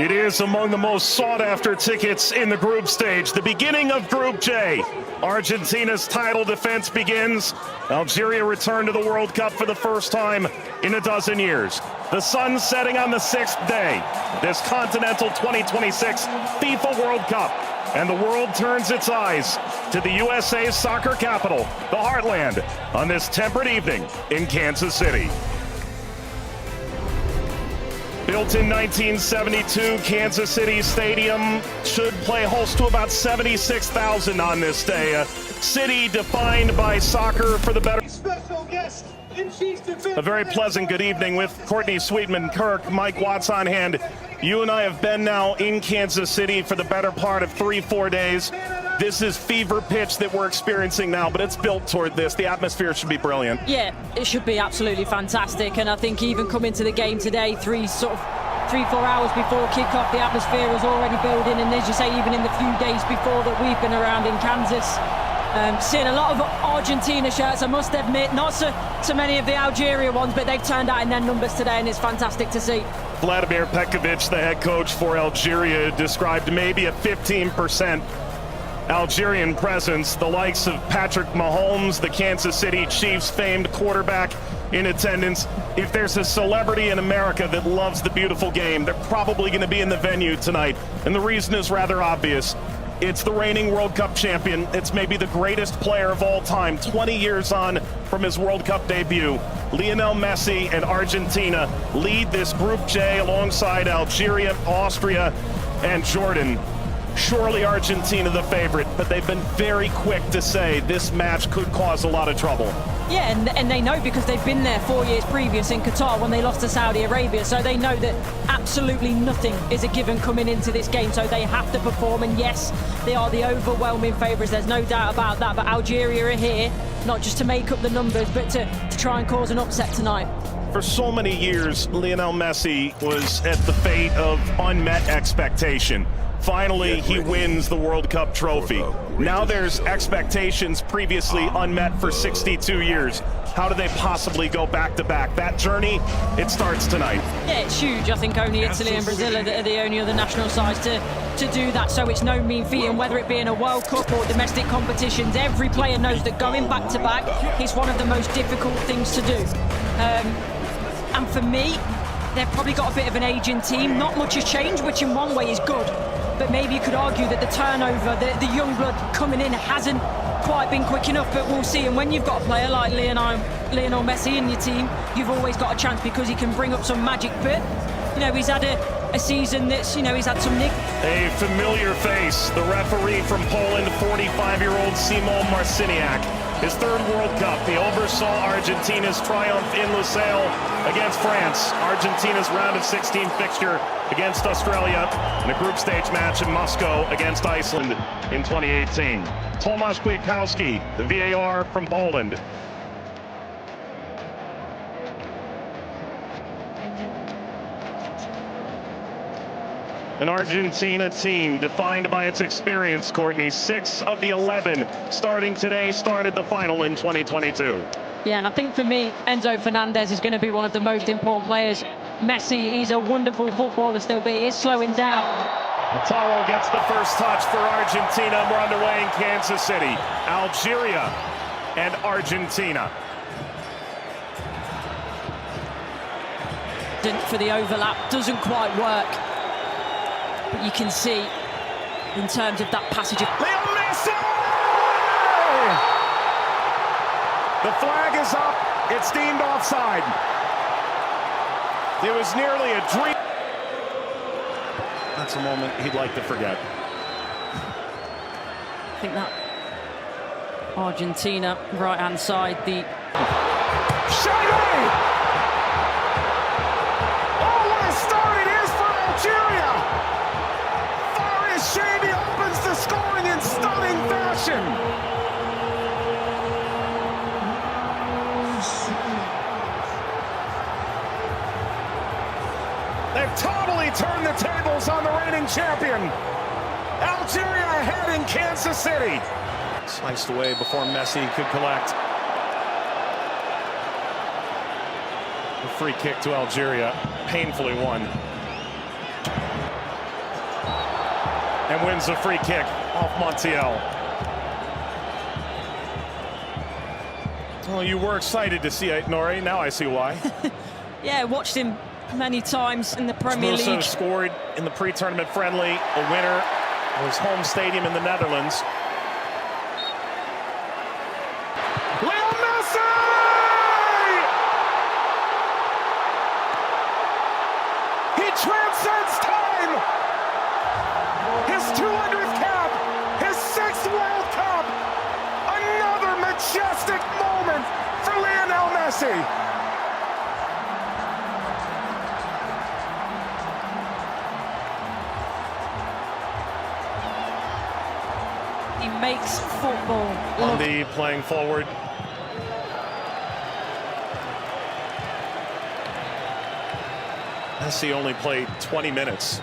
It is among the most sought-after tickets in the group stage. The beginning of Group J. Argentina's title defense begins. Algeria returned to the World Cup for the first time in a dozen years. The sun setting on the sixth day. This Continental 2026 FIFA World Cup. And the world turns its eyes to the USA's soccer capital, the Heartland, on this temperate evening in Kansas City. Built in 1972, Kansas City Stadium should play host to about 76,000 on this day. A city defined by soccer for the better. Special guest in Chiefs Defense. A very pleasant good evening with Courtney Sweetman, Kirk, Mike Watts on hand. You and I have been now in Kansas City for the better part of 3-4 days. This is fever pitch that we're experiencing now, but it's built toward this. The atmosphere should be brilliant. Yeah, it should be absolutely fantastic. And I think even coming to the game today, 3-4 hours before kickoff, the atmosphere was already building. And as you say, even in the few days before that we've been around in Kansas, seeing a lot of Argentina shirts, I must admit, not so many of the Algeria ones, but they've turned out in their numbers today, and it's fantastic to see. Vladimir Petkovic, the head coach for Algeria, described maybe a 15% Algerian presence. The likes of Patrick Mahomes, the Kansas City Chiefs famed quarterback, in attendance. If there's a celebrity in America that loves the beautiful game, they're probably going to be in the venue tonight. And the reason is rather obvious. It's the reigning World Cup champion. It's maybe the greatest player of all time, 20 years on from his World Cup debut. Lionel Messi and Argentina lead this Group J alongside Algeria, Austria, and Jordan. Surely Argentina the favorite, but they've been very quick to say this match could cause a lot of trouble. Yeah, and they know because they've been there 4 years previous in Qatar when they lost to Saudi Arabia, so they know that absolutely nothing is a given coming into this game, so they have to perform. And yes, they are the overwhelming favourites, there's no doubt about that, but Algeria are here not just to make up the numbers, but to try and cause an upset tonight. For so many years, Lionel Messi was at the fate of unmet expectation. Finally, he wins the World Cup trophy. Now there's expectations previously unmet for 62 years. How do they possibly go back-to-back? That journey, it starts tonight. Yeah, it's huge. I think only Italy and Brazil are the only other national sides to do that, so it's no mean feat. And whether it be in a World Cup or domestic competitions, every player knows that going back-to-back is one of the most difficult things to do. And for me, they've probably got a bit of an aging team. Not much has changed, which in one way is good. But maybe you could argue that the turnover, the young blood coming in hasn't quite been quick enough, but we'll see. And when you've got a player like Lionel Messi in your team, you've always got a chance because he can bring up some magic. But, he's had a season that's, he's had some nick. A familiar face, the referee from Poland, 45-year-old Szymon Marciniak. His third World Cup, he oversaw Argentina's triumph in Lusail against France. Argentina's round of 16 fixture against Australia in a group stage match in Moscow against Iceland in 2018. Tomasz Kwiatkowski, the VAR from Poland. An Argentina team defined by its experience, Courtney. 6 of the 11 starting today started the final in 2022. Yeah, and I think for me, Enzo Fernandez is going to be one of the most important players. Messi, he's a wonderful footballer still, but he is slowing down. Lautaro gets the first touch for Argentina. We're underway in Kansas City. Algeria and Argentina. For the overlap, doesn't quite work. But you can see, in terms of that passage of... Leo Messi! The flag is up. It's deemed offside. It was nearly a dream. That's a moment he'd like to forget. I think that Argentina, right-hand side, the... Shady! Oh, what a start it is for Algeria! Shady opens the scoring in stunning fashion. They've totally turned the tables on the reigning champion. Algeria ahead in Kansas City. Sliced away before Messi could collect. A free kick to Algeria, painfully won. and wins a free kick off Montiel. Well, you were excited to see it, Nori. Now I see why. Yeah, watched him many times in the Premier Musso League. scored in the pre-tournament friendly, a winner of his home stadium in the Netherlands. Leo Messi! He transcends time! His 200th cap! His 6th World Cup! Another majestic moment for Lionel Messi! He makes football look. Andy playing forward. Messi only played 20 minutes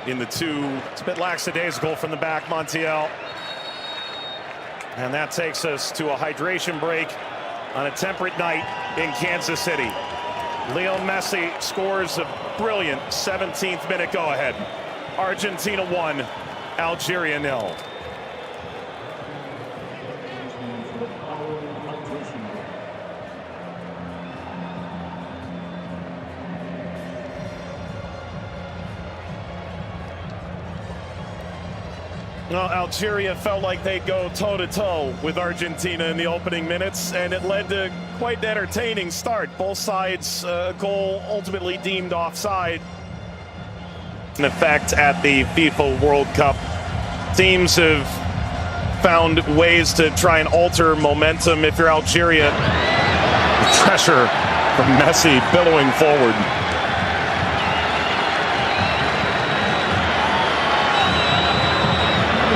in the two. It's a bit lackadaisical from the back, Montiel. And that takes us to a hydration break on a temperate night in Kansas City. Leo Messi scores a brilliant 17th minute go-ahead. Argentina 1, Algeria 0. Well, Algeria felt like they'd go toe-to-toe with Argentina in the opening minutes, and it led to quite an entertaining start. Both sides, a goal ultimately deemed offside. In effect, at the FIFA World Cup, teams have found ways to try and alter momentum. If you're Algeria, pressure from Messi billowing forward.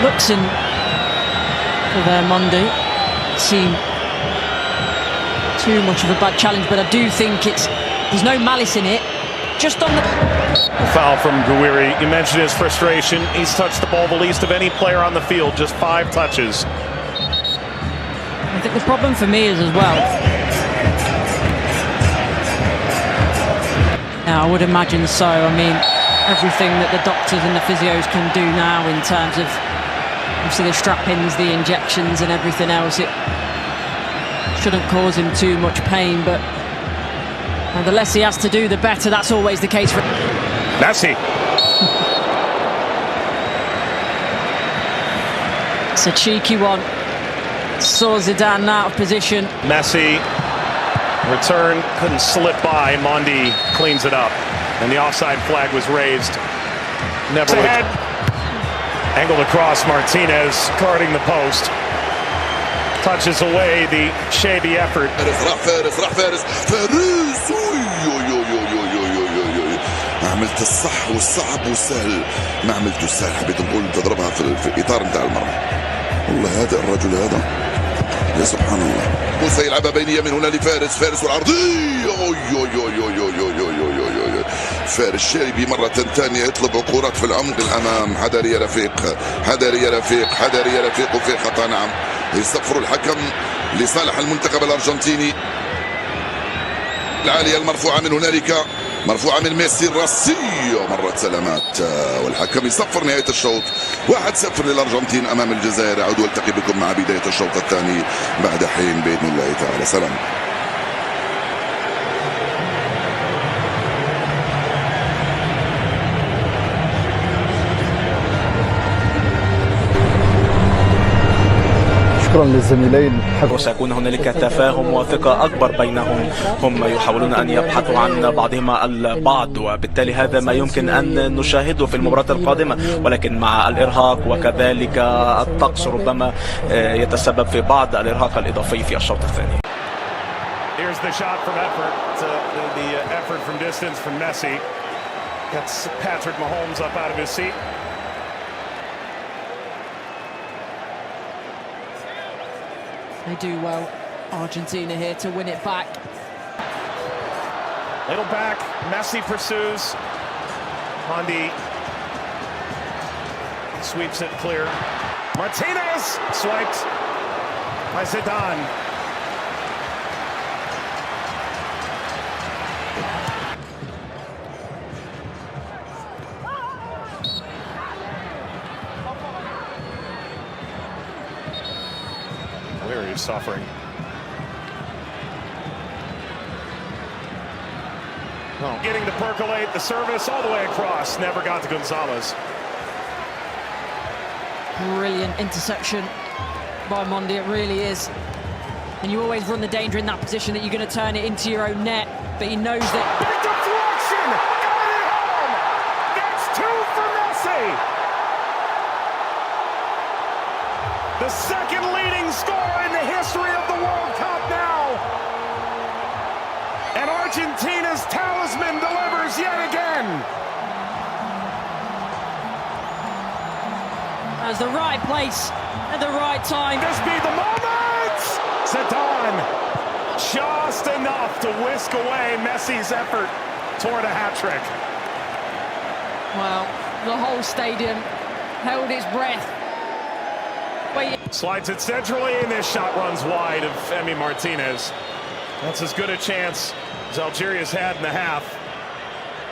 Looks in for their Monday. Seem too much of a bad challenge, but I do think there's no malice in it. Just on the foul from Gouiri. You mentioned his frustration. He's touched the ball the least of any player on the field, just 5 touches. I think the problem for me is as well. Yeah, I would imagine so. I mean, everything that the doctors and the physios can do now in terms of obviously the strap-ins, the injections and everything else, it shouldn't cause him too much pain, but the less he has to do, the better. That's always the case for Messi. It's a cheeky one. Saw Zidane out of position. Messi, return, couldn't slip by. Mondi cleans it up, and the offside flag was raised. Never would. Angled across, Martinez guarding the post. Touches away the shabby effort. ما عملت الصح والصعب والسهل، ما عملته السهل. حبيت نقول تضربها في الاطار نتاع المرمى. والله هذا الرجل هذا يا سبحان الله. موسى يلعبها بينيه من هنا لفارس، فارس والعرضيه. فارس شاربي مرة ثانية يطلب كرات في العمق الأمام. حذر يا رفيق، حذر يا رفيق، حذر يا رفيق. وفي خطأ نعم. يصفر الحكم لصالح المنتخب الأرجنتيني. العالية المرفوعة من هنالك، مرفوعة من ميسي الراسية. مرت سلامات والحكم يصفر نهاية الشوط. 1-0 للأرجنتين أمام الجزائر. أعود والتقي بكم مع بداية الشوط الثاني بعد حين بإذن الله تعالى. سلام. شكرا للزميلين. وسيكون هنالك تفاهم وثقة أكبر بينهم. هم يحاولون أن يبحثوا عن بعضهما البعض، وبالتالي هذا ما يمكن أن نشاهده في المباراة القادمة، ولكن مع الإرهاق وكذلك الطقس ربما يتسبب في بعض الإرهاق الإضافي في الشوط الثاني. Here's the shot from effort. The effort from distance from Messi. Gets Patrick Mahomes up out of his seat. They do well, Argentina here to win it back. Little back, Messi pursues. Mondi sweeps it clear. Martinez swiped by Zidane. He's suffering. Oh. Getting to percolate the service all the way across. Never got to Gonzalez. Brilliant interception by Mondi, it really is. And you always run the danger in that position that you're going to turn it into your own net, but he knows that. Big deflection! Got it home! That's 2 for Messi! The second leading scorer in the history of the World Cup now! And Argentina's talisman delivers yet again! That's the right place at the right time. This be the moment! Zidane, just enough to whisk away Messi's effort toward a hat-trick. Well, the whole stadium held its breath. Slides it centrally, and this shot runs wide of Emi Martinez. That's as good a chance as Algeria's had in the half.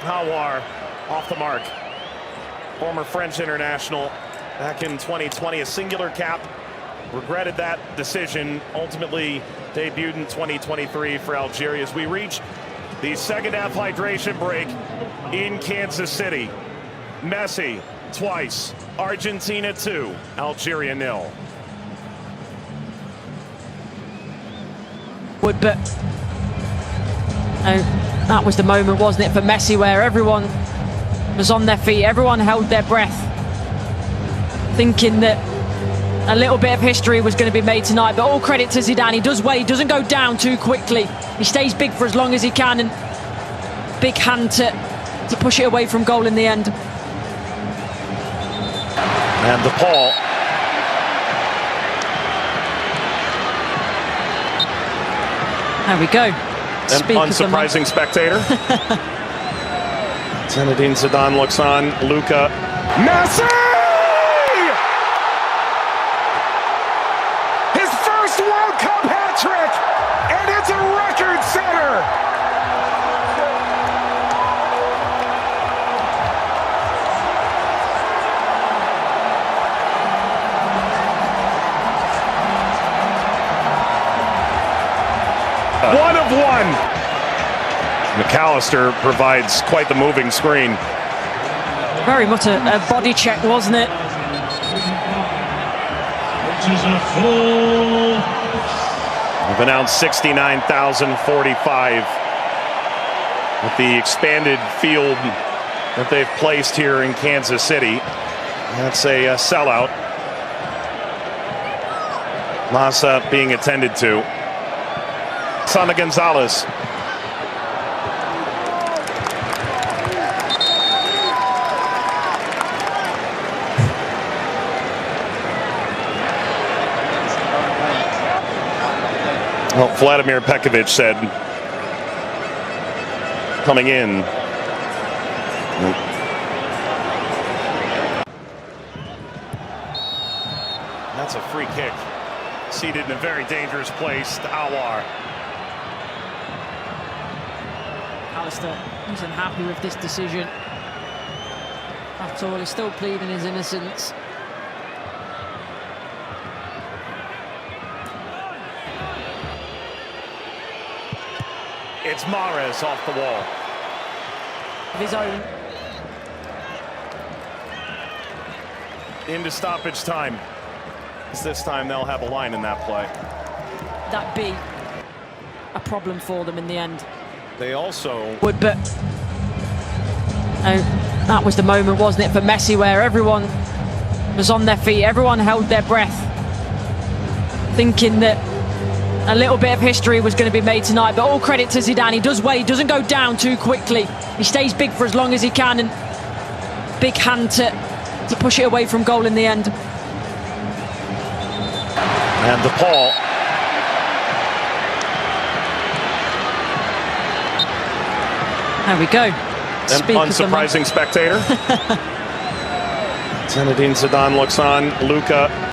Hawar off the mark. Former French international back in 2020, a singular cap. Regretted that decision. Ultimately debuted in 2023 for Algeria as we reach the second half hydration break in Kansas City. Messi twice. Argentina 2, Algeria 0. But that was the moment, wasn't it, for Messi, where everyone was on their feet, everyone held their breath, thinking that a little bit of history was going to be made tonight. But all credit to Zidane. He does well, he doesn't go down too quickly. He stays big for as long as he can, and big hand to push it away from goal in the end. And the Paul. There we go. An unsurprising spectator. Zinedine Zidane looks on. Luka. Messi! His first World Cup hat-trick! And it's a record setter! One of one. McAllister provides quite the moving screen. Very much a body check, wasn't it? We've announced 69,045 with the expanded field that they've placed here in Kansas City. That's a sellout. Massa being attended to. Sana Gonzalez. Well, Vladimir Pekovic said coming in. That's a free kick. Seated in a very dangerous place to Awar. Alistair isn't happy with this decision at all. He's still pleading his innocence. It's Mahrez off the wall. Of his own. Into stoppage time. This time they'll have a line in that play. That be a problem for them in the end. They also But that was the moment, wasn't it, for Messi, where everyone was on their feet, everyone held their breath, thinking that a little bit of history was going to be made tonight. But all credit to Zidane. He does well, he doesn't go down too quickly. He stays big for as long as he can, and big hand to push it away from goal in the end. and the Paul. There we go. An unsurprising spectator. Zinedine Zidane looks on. Luka.